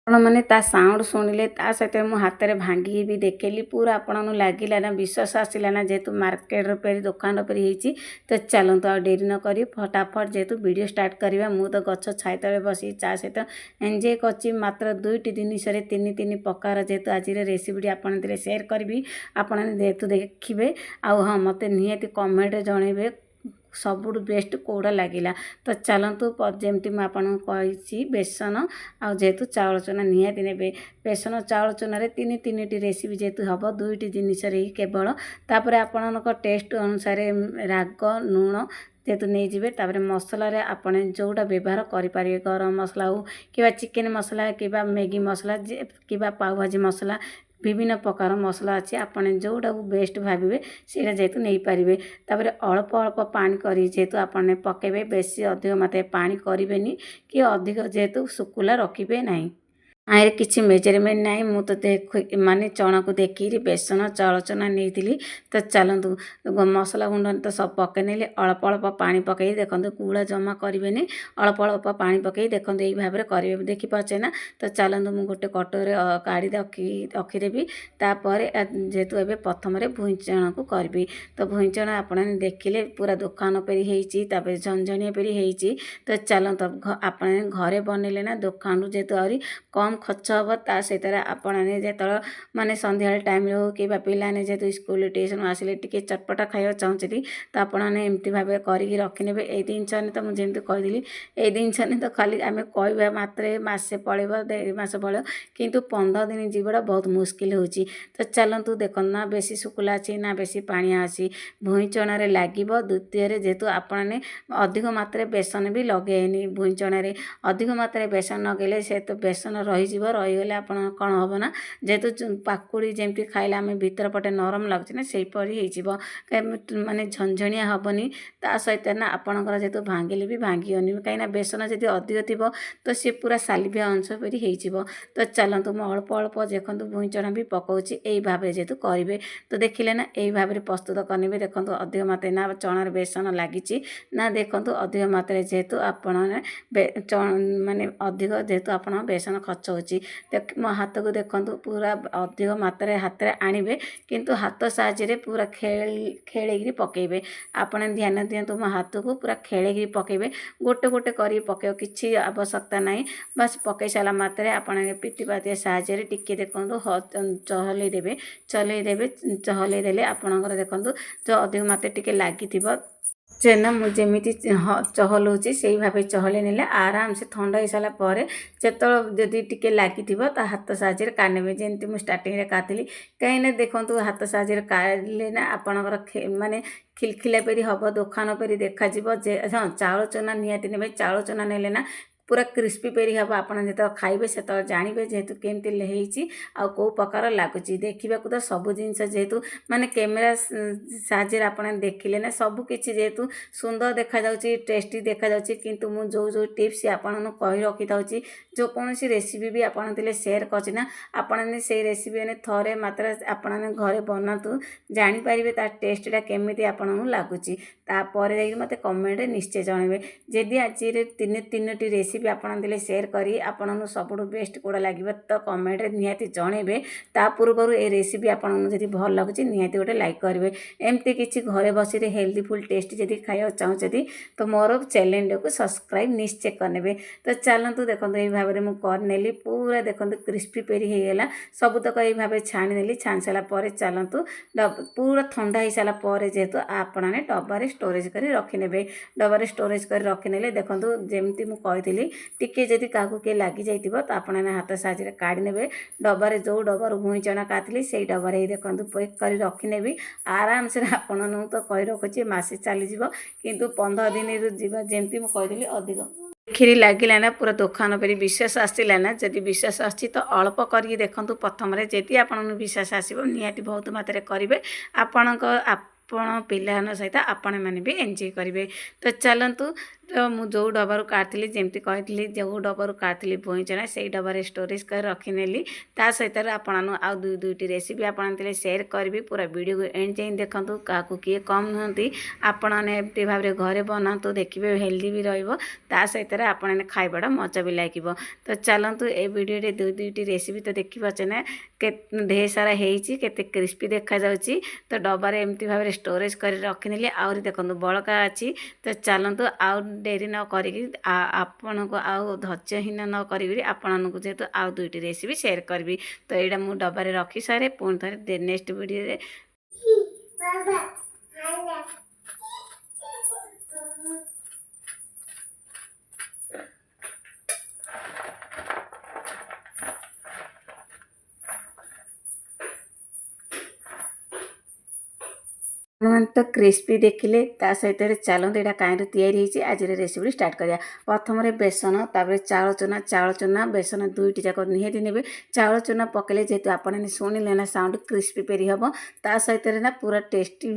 मैंने ता साउंड शुणिले ता सहित मो हाथ में भांगी भी देखली पूरा आपन लगिला ना विश्वास आसला ना जेहेतु मार्केट पर दुकान पर होती। तो चलतु आ डेरी न करी फटाफट जेहेतु वीडियो स्टार्ट करवा। मु तो गछ छाई तले बसी चा सहित एंजॉय कर मात्र 2टी जिनिस तीन प्रकार जेहेतु आज रेसिपी आपन सेयार करी आपन जेहेतु देखिए। आउ हाँ मत निहाती कमेंट जनइबे सबुठ बेस्ट कौड़ा लगिला। तो चलतु जमती मुझे बेसन आ जेहेतु चाउल चूना निहाती ने बेसन चाउल चूना तीन टी रेसिपी जेहेतु हम 2टी जिनिस केवल तापर आपण टेस्ट अनुसार राग लुण जेहेतु नहीं जाए। तापर मसला आपने जोटा व्यवहार करेंगे गरम मसला हो कि चिकेन मसला कि मैगी मसला कि पाव भाजी मसला विभिन्न प्रकार मसला अच्छी आपने जोटा बेस्ट भावे से जेहेतु नहीं पारे। तापर अल्प अल्प पानी करी जेहेतु आपने पकेबे बेसी अधिक मात्रा पानी करें कि अधिक जेहेतु सुकुला रखिए ना। आए किसी मेजरमेंट ना मु तो देख माने चना को देखी बेसन चाउल चना नहीं। तो चलतु मसला गुंड तो सब पकई ने अल्प अल्प पानी पकई देखो कूड़ा जमा करें अल्प अल्प पानी पकई देखो यही भाव में करेंगे देखिपारे ना। तो चलतु मुझे गोटे कटोरे काढ़ी रखीदेवी तापर जेहेतु ए प्रथम भुईचण को करी। तो भुईचण आपने देखिले पूरा दुकान पर होपर झंझणिया पर होती। तो चलतु आपने घरे बनइले ना दुकान जेहेतु आहरी कम खर्च हम ता सहित आपने जो माने संध्या टाइम हो कि पाने जेहेतु स्कूल ट्यूशन आसिले टी चटपटा खाया चाहते तो आपने एमती भाव करके रखिने। ये जिनस तो मुझे कहली ये जिनस तो खाली आम कह मात्र मसे पड़े 1.5 मास पड़े किंतु 15 दिन जीवटा बहुत मुस्किल हो। तो चलतु देख ना बेसी शुक्ला अच्छी ना बेसी पाणिया अच्छी भुईचण लगे। द्वितीय जेहेतु आपने अधिक मात्रा बेसन भी लगेनि भुईचण अधिक मात्रा बेसन लगेले से तो बेसन रहीगले आप कौन हम ना जेहेतु पाकुड़ी जमी खाइले आम भीतर पटे नरम लगुच ना सेपरी माने झंझणिया हेनी। ता सहित ना आपणकर जेहेतु भांगिले भी भांगनी कहीं बेसन जब अधिक थी तो सी पूरा सालिभिया अंश परी हो। तो चलतु मैं अल्प अल्प देखो भुईचण भी पकाऊँच यही भाव में जेहेतु करेंगे। तो देखिले ना यही भाव में प्रस्तुत करेंगे देखो अधिक मात्रा ना चणार बेसन लगी ना देखो अधिक मात्रा जेहेतु आप माने अधिक जेहेतु आप बेसन खर्च होची। मो हाथ को देखो पूरा अधिक मात्रा हाथ में आणवे किंतु हाथ साहाय्य पूरा खेल पकेबे आपने ध्यान दिंतु मो हाथ को पूरा खेल पकेबे गोटे गोटे कर पकेब किसी आवश्यकता ना बस पकई सारा मात्रे आपने पिठीपातिया साहाय्य टिके देखो चहलईदेवे चहलईदेले आपणकर देखो जो अधिक मात्रा टिके लगी चेना मुझेमी चहलुची से ही भाव चहल ने आराम से ठंडा हो सारापर जो जदि टी लगी हाथ साहाय्य काढ़े जमी मुझे स्टार्टिंग काटली कहीं देखो हाथ साहाय्य काढ़ले ना आपणकर माने खिलखिला पेरी हम दुकान पर देखा हाँ चाउल चूना निहाती ने चाउल चूना ने ना पूरा क्रिस्पी पेरी हम आप जो खाइबे से जानवे जेहेतु केमती आउ कौ प्रकार लगुच देखा तो सब जिनस जेहेतु माने कैमेरा साहाय्य आपने देखिले ना सबकि जेहेतु सुंदर देखा टेस्टी देखा किंतु मु जो जो टिप्स आपन कही रखी था जो कौन रेसिपी भी आपने सेयार करना आपने से रेसिपी ने थरे मात्र आपने घरे बनातु जानीपारे तार टेस्टा केमी आपन लगुच तापर मत कमेंट निश्चय जनइबे जदि आज तीन टी रेसिपी आपने सेयार करी आपन सबुठ बेस्ट कौड़ा लगे तो कमेंट निहाती जनइबे ता पूर्व ए रेसिपी आपन जब भल लगुच निहाती गोटे लाइक करेंगे एमती किसी घरे बसी हेल्दीफुल टेस्ट जब खाया चाहते तो मोर चैनल को सब्सक्राइब निश्चय करने। तो चलतु देखो यही भाव में मुझे पूरा देखो क्रिस्पी पेरी होगा सबुतक यही भाव छाणीदेली छाणी सारापर चलतु पूरा ठंडा हो सारापर जेहेतु आपने डबारे स्टोरेज कर रखिने डबारे स्टोरेज कर रखिने देखो जमी मुझे टिके जदि क्या किए लगी जाइए तो आपने हाथ साहाय्य काढ़ी ने डबारे जो डबार भुईचण काटली से डबारे देखो पैक कर रखिने आराम से आपन तो कही रखुची मसे चलीज किंतु 15 दिन जमी मुझे अधिक खीरी लगिला ना पूरा दुकान पर विश्वास आसला ना जदि विश्वास आसी तो अल्प करके देखूँ प्रथम जदि आप विश्वास आसो निहाती बहुत मात्रा करेंगे आपण ଆପଣ ପିଲାମାନଙ୍କ ସହିତ ଆପଣମାନେ ବି ଏନ୍ଜୟ କରିବେ। ତ ଚାଲନ୍ତୁ, ତ ମୁଁ ଯେଉଁ ଡବାରୁ କାଢ଼ିଥିଲି, ଯେମିତି କହିଥିଲି ଯେଉଁ ଡବାରୁ କାଢ଼ିଥିଲି ଭୁଇଁ ଚଣା, ସେଇ ଡବାରେ ଷ୍ଟୋରେଜ୍ କରି ରଖିନେଲି। ତା ସହିତ ଆପଣଙ୍କୁ ଆଉ ଦୁଇଟି ରେସିପି ଆପଣମାନେ ସେୟାର କରିବି। ପୁରା ଭିଡ଼ିଓକୁ ଏଣ୍ଡ ଯାଏଁ ଦେଖନ୍ତୁ, କାହାକୁ କିଏ କମ୍ ନୁହନ୍ତି। ଆପଣମାନେ ଏମିତି ଭାବରେ ଘରେ ବନାନ୍ତୁ, ଦେଖିବେ ହେଲ୍ଦି ବି ରହିବ। ତା ସହିତ ଆପଣମାନେ ଖାଇବାଟା ମଜା ବି ଲାଗିବ। ତ ଚାଲନ୍ତୁ, ଏ ଭିଡ଼ିଓରେ ଦୁଇଟି ରେସିପି ତ ଦେଖିପାରୁଛେ ନା, ଢେର ସାରା ହେଇଛି, କେତେ କ୍ରିସ୍ପି ଦେଖାଯାଉଛି। ତ ଡବାରେ ଏମିତି ଭାବରେ ଷ୍ଟୋରେଜ୍ କରି ରଖିନେଲି। ଆହୁରି ଦେଖନ୍ତୁ ବଳକା ଅଛି। ତ ଚାଲନ୍ତୁ, ଆଉ ଡେରି ନ କରିକି ଆପଣଙ୍କୁ ଆଉ ଧୈର୍ଯ୍ୟହୀନ ନ କରିବି, ଆପଣଙ୍କୁ ଯେହେତୁ ଆଉ ଦୁଇଟି ରେସିପି ସେୟାର କରିବି। ତ ଏଇଟା ମୁଁ ଡବାରେ ରଖି ସାରେ, ପୁଣି ଥରେ ନେକ୍ସଟ ଭିଡ଼ିଓରେ ଆପଣମାନେ ତ କ୍ରିସ୍ପି ଦେଖିଲେ। ତା ସହିତ ଚାଲନ୍ତୁ ଏଇଟା କାହିଁରୁ ତିଆରି ହେଇଛି ଆଜିର ରେସିପି ଷ୍ଟାର୍ଟ କରିବା। ପ୍ରଥମରେ ବେସନ, ତାପରେ ଚାଉଳ ଚୁନା ବେସନ ଦୁଇଟି ଯାକ ନିହାତି ନେବେ। ଚାଉଳ ଚୁନା ପକେଇଲେ ଯେହେତୁ ଆପଣମାନେ ଶୁଣିଲେ ନା ସାଉଣ୍ଡ କ୍ରିସ୍ପି ପରି ହେବ। ତା ସହିତ ନା ପୁରା ଟେଷ୍ଟି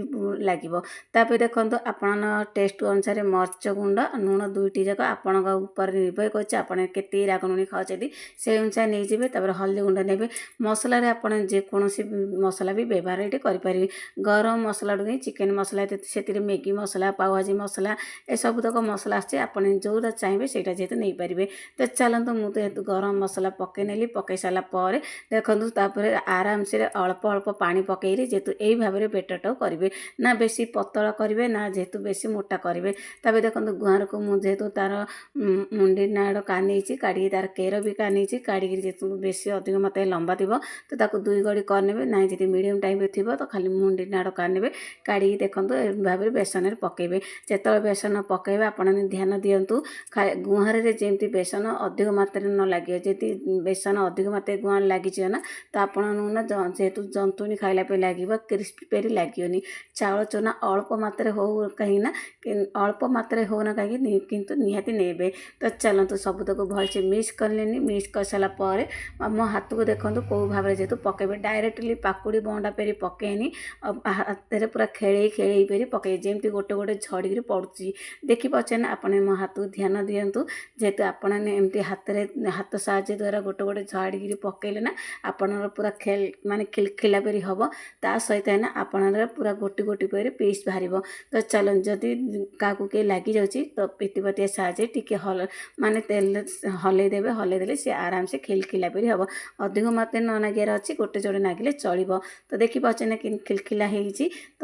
ଲାଗିବ। ତାପରେ ଦେଖନ୍ତୁ, ଆପଣ ଟେଷ୍ଟ ଅନୁସାରେ ମରିଚ ଗୁଣ୍ଡ, ଲୁଣ ଦୁଇଟି ଯାକ ଆପଣଙ୍କ ଉପରେ ନିର୍ଭର କରୁଛି ଆପଣ କେତେ ରାଗ ଲୁଣି ଖାଉଛନ୍ତି, ସେଇ ଅନୁସାରେ ନେଇଯିବେ। ତାପରେ ହଳଦୀ ଗୁଣ୍ଡ ନେବେ। ମସଲାରେ ଆପଣ ଯେକୌଣସି ମସଲା ବି ବ୍ୟବହାର ଏଠି କରିପାରିବେ। ଗରମ ମସଲାଠୁ ଚିକେନ ମସଲା, ସେଥିରେ ମ୍ୟାଗି ମସଲା, ପାଓଭାଜି ମସଲା, ଏସବୁ ତକ ମସଲା ଆସୁଛି। ଆପଣ ଯେଉଁଟା ଚାହିଁବେ ସେଇଟା ଯେହେତୁ ନେଇପାରିବେ। ତ ଚାଲନ୍ତୁ, ମୁଁ ତ ଯେହେତୁ ଗରମ ମସଲା ପକାଇ ନେଲି। ପକାଇ ସାରିଲା ପରେ ଦେଖନ୍ତୁ, ତାପରେ ଆରାମସେ ଅଳ୍ପ ଅଳ୍ପ ପାଣି ପକାଇଲି। ଯେହେତୁ ଏଇ ଭାବରେ ବେଟରଟାକୁ କରିବେ, ନା ବେଶୀ ପତଳା କରିବେ, ନା ଯେହେତୁ ବେଶୀ ମୋଟା କରିବେ। ତାପରେ ଦେଖନ୍ତୁ, ଗୁଆଁରକୁ ମୁଁ ଯେହେତୁ ତାର ମୁଣ୍ଡି ନାଡ଼ କାନେଇଛି, କାଢ଼ିକି ତାର କେର ବି କାନେଇଛି। କାଢ଼ିକି ଯେହେତୁ ବେଶୀ ଅଧିକ ମୋତେ ଲମ୍ବା ଥିବ, ତ ତାକୁ 2 ଗଡ଼ି କରିନେବେ। ନାହିଁ ଯଦି ମିଡ଼ିୟମ୍ ଟାଇପ୍ର ଥିବ, ତ ଖାଲି ମୁଣ୍ଡି ନାଡ଼ କାଢ଼ିନେବେ। କାଢ଼ିକି ଦେଖନ୍ତୁ ଏ ଭାବରେ ବେସନରେ ପକାଇବେ। ଯେତେବେଳେ ବେସନ ପକାଇବେ, ଆପଣ ଧ୍ୟାନ ଦିଅନ୍ତୁ ଗୁହାଁରେ ଯେମିତି ବେସନ ଅଧିକ ମାତ୍ରାରେ ନ ଲାଗିବ। ଯଦି ବେସନ ଅଧିକ ମାତ୍ରାରେ ଗୁହାଁରେ ଲାଗିଯିବ ନା, ତ ଆପଣଙ୍କୁ ନା ଯେହେତୁ ଜନ୍ତୁଣି ଖାଇଲା ପରି ଲାଗିବ, କ୍ରିସ୍ପି ପରି ଲାଗିବନି। ଚାଉଳ ଚୁନା ଅଳ୍ପ ମାତ୍ରାରେ ହଉ କାହିଁକି ନା, ଅଳ୍ପ ମାତ୍ରାରେ ହେଉନା କାହିଁକି, କିନ୍ତୁ ନିହାତି ନେବେ। ତ ଚାଲନ୍ତୁ, ସବୁତକ ଭଲସେ ମିକ୍ସ କରିଲେନି। ମିକ୍ସ କରିସାରିଲା ପରେ ମୋ ହାତକୁ ଦେଖନ୍ତୁ କେଉଁ ଭାବରେ ଯେହେତୁ ପକାଇବେ। ଡାଇରେକ୍ଟଲି ପାକୁଡ଼ି ବଣ୍ଡା ପରି ପକାଇନି, ହାତରେ ପୁରା ଖେଳେଇ ପରି ପକାଇବେ, ଯେମିତି ଗୋଟେ ଗୋଟେ ଝଡ଼ିକିରି ପଡ଼ୁଛି। ଦେଖିପାରୁଛେ ନା, ଆପଣ ମୋ ହାତକୁ ଧ୍ୟାନ ଦିଅନ୍ତୁ। ଯେହେତୁ ଆପଣ ଏମିତି ହାତ ସାହାଯ୍ୟ ଦ୍ୱାରା ଗୋଟେ ଗୋଟେ ଝାଡ଼ିକିରି ପକାଇଲେ ନା, ଆପଣଙ୍କର ପୁରା ମାନେ ଖିଲଖିଲା ପରି ହେବ। ତା ସହିତ ନା ଆପଣଙ୍କର ପୁରା ଗୋଟି ଗୋଟି ପରି ପିସ୍ ବାହାରିବ। ତ ଚାଲନ୍ତୁ, ଯଦି କାହାକୁ କିଏ ଲାଗିଯାଉଛି, ତ ପିତିପତିଆ ସାହାଯ୍ୟରେ ଟିକେ ମାନେ ତେଲ ହଲେଇ ଦେଲେ ସେ ଆରାମସେ ଖିଲଖିଲା ପରି ହେବ। ଅଧିକ ମାତ୍ରାରେ ନ ନାଗିବାର ଅଛି, ଗୋଟେ ଯୋଡ଼େ ନାଗିଲେ ଚଳିବ। ତ ଦେଖିପାରୁଛେ ନା ଖିଲଖିଲା ହେଇଛି। ତ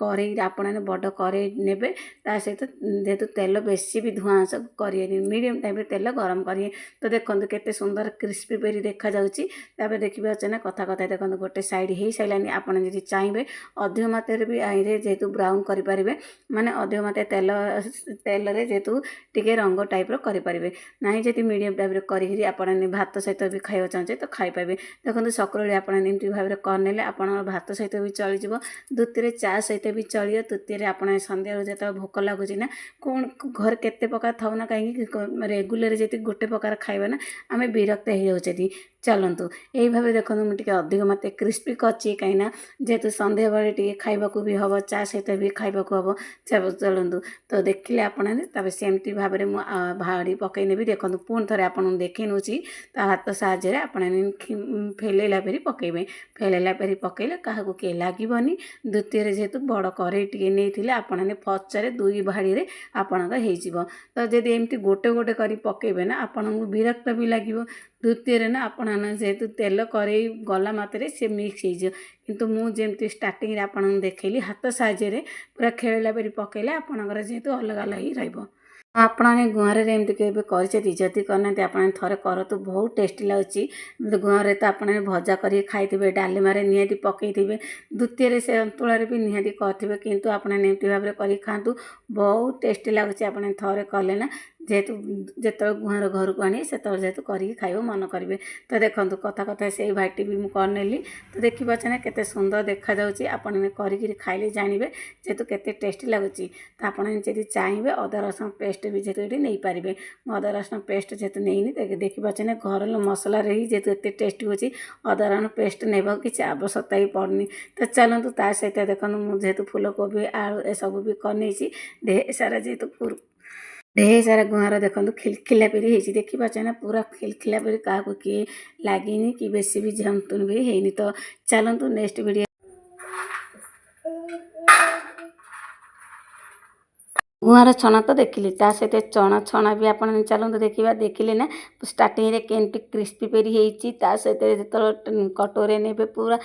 କରେଇ ଆପଣମାନେ ବଡ଼ କରେଇ ନେବେ। ତା ସହିତ ଯେହେତୁ ତେଲ ବେଶୀ ବି ଧୂଆଁ ଅଂଶ କରିବେନି, ମିଡ଼ିୟମ୍ ଟାଇପ୍ରେ ତେଲ ଗରମ କରିବେ। ତ ଦେଖନ୍ତୁ କେତେ ସୁନ୍ଦର କ୍ରିସ୍ପି ପରି ଦେଖାଯାଉଛି। ତାପରେ ଦେଖିପାରୁଛେ ନା, କଥା ଦେଖନ୍ତୁ ଗୋଟେ ସାଇଡ଼୍ ହେଇସାରିଲାନି। ଆପଣ ଯଦି ଚାହିଁବେ ଅଧିକ ମାତ୍ରାରେ ବି ଆଇରେ ଯେହେତୁ ବ୍ରାଉନ୍ କରିପାରିବେ, ମାନେ ଅଧିକ ମାତ୍ରାରେ ତେଲରେ ଯେହେତୁ ଟିକେ ରଙ୍ଗ ଟାଇପ୍ର କରିପାରିବେ। ନାହିଁ ଯଦି ମିଡ଼ିୟମ୍ ଟାଇପ୍ର କରିକିରି ଆପଣ ଭାତ ସହିତ ବି ଖାଇବାକୁ ଚାହୁଁଛେ ତ ଖାଇପାରିବେ। ଦେଖନ୍ତୁ, ସକାଳେ ଆପଣ ଏମିତି ଭାବରେ କରିନେଲେ ଆପଣଙ୍କର ଭାତ ସହିତ ବି ଚଳିଯିବ। ଦ୍ୱିତୀୟରେ ଚା ସହିତ ବି ଚଳିବ। ତୃତୀୟରେ ଆପଣ ସନ୍ଧ୍ୟାବେଳୁ ଯେତେବେଳେ ଭୋକ ଲାଗୁଛି ନା, କ'ଣ ଘରେ କେତେ ପ୍ରକାର ଥାଉ ନା କାହିଁକି, ରେଗୁଲାର ଯଦି ଗୋଟେ ପ୍ରକାର ଖାଇବା ନା, ଆମେ ବିରକ୍ତ ହେଇଯାଉଛନ୍ତି। ଚାଲନ୍ତୁ, ଏଇ ଭାବେ ଦେଖନ୍ତୁ, ମୁଁ ଟିକେ ଅଧିକ ମାତ୍ରାରେ କ୍ରିସ୍ପି କରିଛି, କାହିଁକିନା ଯେହେତୁ ସନ୍ଧ୍ୟାବେଳେ ଟିକେ ଖାଇବାକୁ ବି ହେବ, ଚା ସହିତ ବି ଖାଇବାକୁ ହେବ। ଚାଲନ୍ତୁ, ତ ଦେଖିଲେ ଆପଣ, ତାପରେ ସେମିତି ଭାବରେ ମୁଁ ଭାଡ଼ି ପକାଇ ନେବି। ଦେଖନ୍ତୁ, ପୁଣି ଥରେ ଆପଣଙ୍କୁ ଦେଖେଇ ନେଉଛି। ତା ହାତ ସାହାଯ୍ୟରେ ଆପଣ ଫେଲେଇଲା ପରି ପକାଇବେ। ଫେଲେଇଲା ପରି ପକାଇଲେ କାହାକୁ କିଏ ଲାଗିବନି। ଦ୍ୱିତୀୟରେ ଯେହେତୁ ବଡ଼ କରେଇ ଟିକେ ନେଇଥିଲେ, ଆପଣମାନେ ଫର୍ଷ୍ଟରେ 2 ଭାଡ଼ିରେ ଆପଣଙ୍କ ହେଇଯିବ। ତ ଯଦି ଏମିତି ଗୋଟେ ଗୋଟେ କରି ପକାଇବେ ନା, ଆପଣଙ୍କୁ ବିରକ୍ତ ବି ଲାଗିବ। ଦ୍ୱିତୀୟରେ ନା, ଆପଣ ଯେହେତୁ ତେଲ କରେଇ ଗଲା ମାତ୍ରେ ସେ ମିକ୍ସ ହେଇଯିବ। କିନ୍ତୁ ମୁଁ ଯେମିତି ଷ୍ଟାର୍ଟିଂରେ ଆପଣଙ୍କୁ ଦେଖେଇଲି, ହାତ ସାହାଯ୍ୟରେ ପୁରା ଖେଳିଲା ପରି ପକାଇଲେ ଆପଣଙ୍କର ଯେହେତୁ ଅଲଗା ହିଁ ରହିବ। ଆପଣମାନେ ଗୁଆଁରେ ଏମିତି କେବେ କରିଛନ୍ତି? ଯଦି କରିନାହାନ୍ତି, ଆପଣ ଥରେ କରନ୍ତୁ, ବହୁତ ଟେଷ୍ଟି ଲାଗୁଛି। ଗୁଆଁରେ ତ ଆପଣ ଭଜା କରିକି ଖାଇଥିବେ, ଡାଲିମାରେ ନିହାତି ପକାଇଥିବେ, ଦ୍ୱିତୀୟରେ ସେ ସନ୍ତୁଳାରେ ବି ନିହାତି କରିଥିବେ। କିନ୍ତୁ ଆପଣ ଏମିତି ଭାବରେ କରିକି ଖାଆନ୍ତୁ, ବହୁତ ଟେଷ୍ଟି ଲାଗୁଛି। ଆପଣ ଥରେ କଲେ ନା, जेहेतु जेतेବେଳେ गुहार घर को आनी सेतेବେଳେ जेहेतु करिकी खाइबो मन करेंगे। तो देखो कथा कथा से भाटी भी मुझे तो देखी पाचे केते सुंदर देखा जाउची आपण करिकी खाइले जानबे जेहेतु केते टेस्टी लगुच। तो आपण जदि चाहिए अदा रसुण पेस्ट भी जेहेतु ये नहीं पारे अदा रसुण पेस्ट जेहेतु नहीं देखी पाचे घर मसला ही जेहेतु एत टेस्टी होची अदा रसुण पेस्ट नेबा किसी आवश्यकता ही पड़नी। तो चलतु ता सहित देखो जेहेतु फूलकोबी आलू ए सब भी कनी ढेर सारा जेहेतु ढेर सारा गुहार देखो खिलखिला पेरी है देखी पाचे ना पूरा खिलखिला पेरी क्या किए लगे कि बेसी भी झमतुन भी है। तो चलतु नेक्स्ट वीडियो गुहार छणा तो देखिली ता सहित चना छणा भी आप चलते देखा देखिले ना स्टार्टिंग रे केमती क्रिस्पी पेरी होती सहित जो कटोरे ने पूरा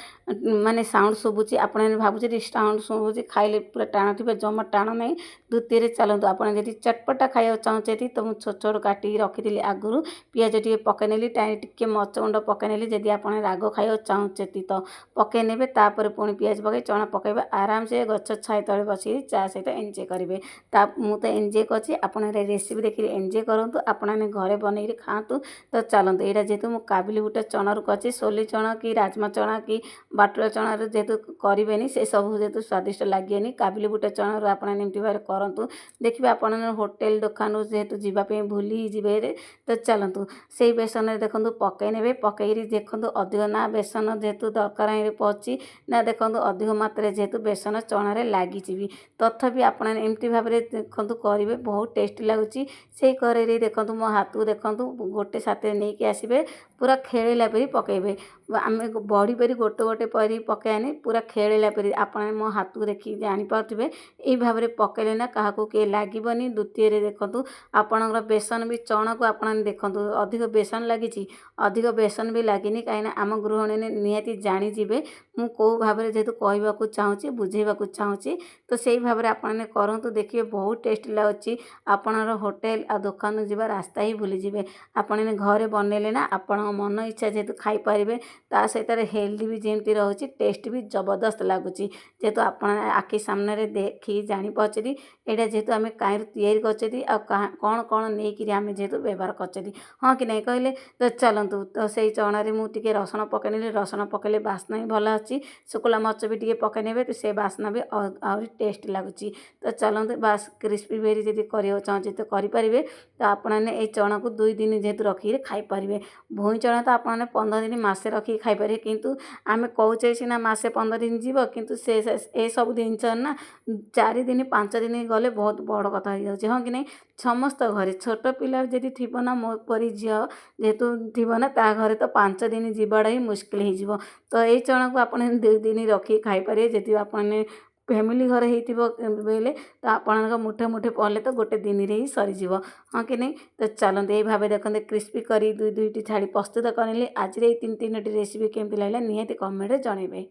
माने साउंड शुभुची आप भावुचे साउंड शुभुची खाइले पूरा टाण थे जमा टाण ना। द्वितीय चलतु आप चटपटा खाया चाहते तो मुझे छोट छोट काटिक रखी आगुरी पिज टे पकईनेली टे मरचगुंड पकईनेली जदि आप राग खाया चाहते तो पकईने तापर पुणी पिज पकई चना पकईबे आराम से गछ छाई तले बस चा सहित एंजॉय करेंगे। मुझे एंजॉय करछि आपण रेसिपी देखिए एंजॉय करूँ आपने घरे बनई खातु। तो चलते यहाँ जेहेतु मुझे काबिली बुट चणर करछि सोली चना कि राजमा चना कि बाटुला चणार जेहेतु करेनि से सब जेहेतु स्वादिष्ट लगे काबिली बुट चणर आपमती भाव करूँ देखिए आप होटेल दुकान जेहेतु जावाई भूली जी। तो चलतु से बेसन देखो पकई ने पकई देखो अधिक ना बेसन जेहेतु दरकार पची ना देखो अधिक मात्रा जेहेतु बेसन चणार लगी तथापि आपमती भाव देखो करेंगे बहुत टेस्टी लगुच। से कड़े देखो मो हाथ को देखो गोटे साथ नहीं आसबे पूरा खेला परी पकईबे आम बड़ी परी गोटे गोटे परी पकईनी पूरा खेला परी आप मो हाथ को देखिए जानीपे यही भाव में पकईले ना क्या किए लगे। द्वितीय देखो आपणकर बेसन भी चना को आप देखो अधिक बेसन लगी अधिक बेसन भी लगे कहीं आम गृहिणी ने निहाती जानीजे मु कौ भाव में जेहेतु कहवाक चाहूँगी बुझेबा चाहूँगी। तो से भाव में आपने करूँ देखिए बहुत टेस्टी लगुच आपणर होटेल आ दुकान जी रास्ता ही भूली जी आपने घरे बनइले ना आपण मन इच्छा जेहेतु खाईपारे ता सहित हेल्दी भी जमी रोचे टेस्ट भी जबरदस्त लगुच जेहेतु आप आखि सामने देखी जापरि यहाँ जेहेतु आम कहीं या कौन कौन नहीं आम जेहेतु व्यवहार कर हाँ कि नहीं कहले। तो चलतु तो से चणारे मुझे रसुण पकईनी रसुण पकईले बास्ना भी भल अच्छी शुक्ला मर्च भी टे पकईने तो से बास्ना भी आहरी टेस्ट लगुच। तो चलते बास क्रिस्पी बेरी जब कर चाहते तो करेंगे। तो आपने ये चना को 2 दिन जेहेतु रखिए खाईपारे भूई चना तो आपने 15 दिन मसे रखिए खाईपारे किंतु आम कहे सीना मसे 15 दिन जीव किंतु से ए सब जिनस ना 4 दिन 5 दिन गले बहुत बड़ कथा हो जाए हाँ कि नहीं। समस्त घरे छोट पिला जदि थी ना मो परी झी जेहेतु थी ना ता घरे तो 5 दिन जीवाटा ही मुस्किल हो। तो ये चना को आपने 2 दिन रखिए खाईपारे जदि आपने फैमिली घर होले तो आपण मुठे मुठे पड़े तो गोटे दिन रे ही सरीज हाँ कि नहीं। तो चलते यही भाव देखते क्रिस्पी करी 2 छाड़ी प्रस्तुत करें आज 3 रेसिपी केमती लगे निहाती कमेंट जनइबे।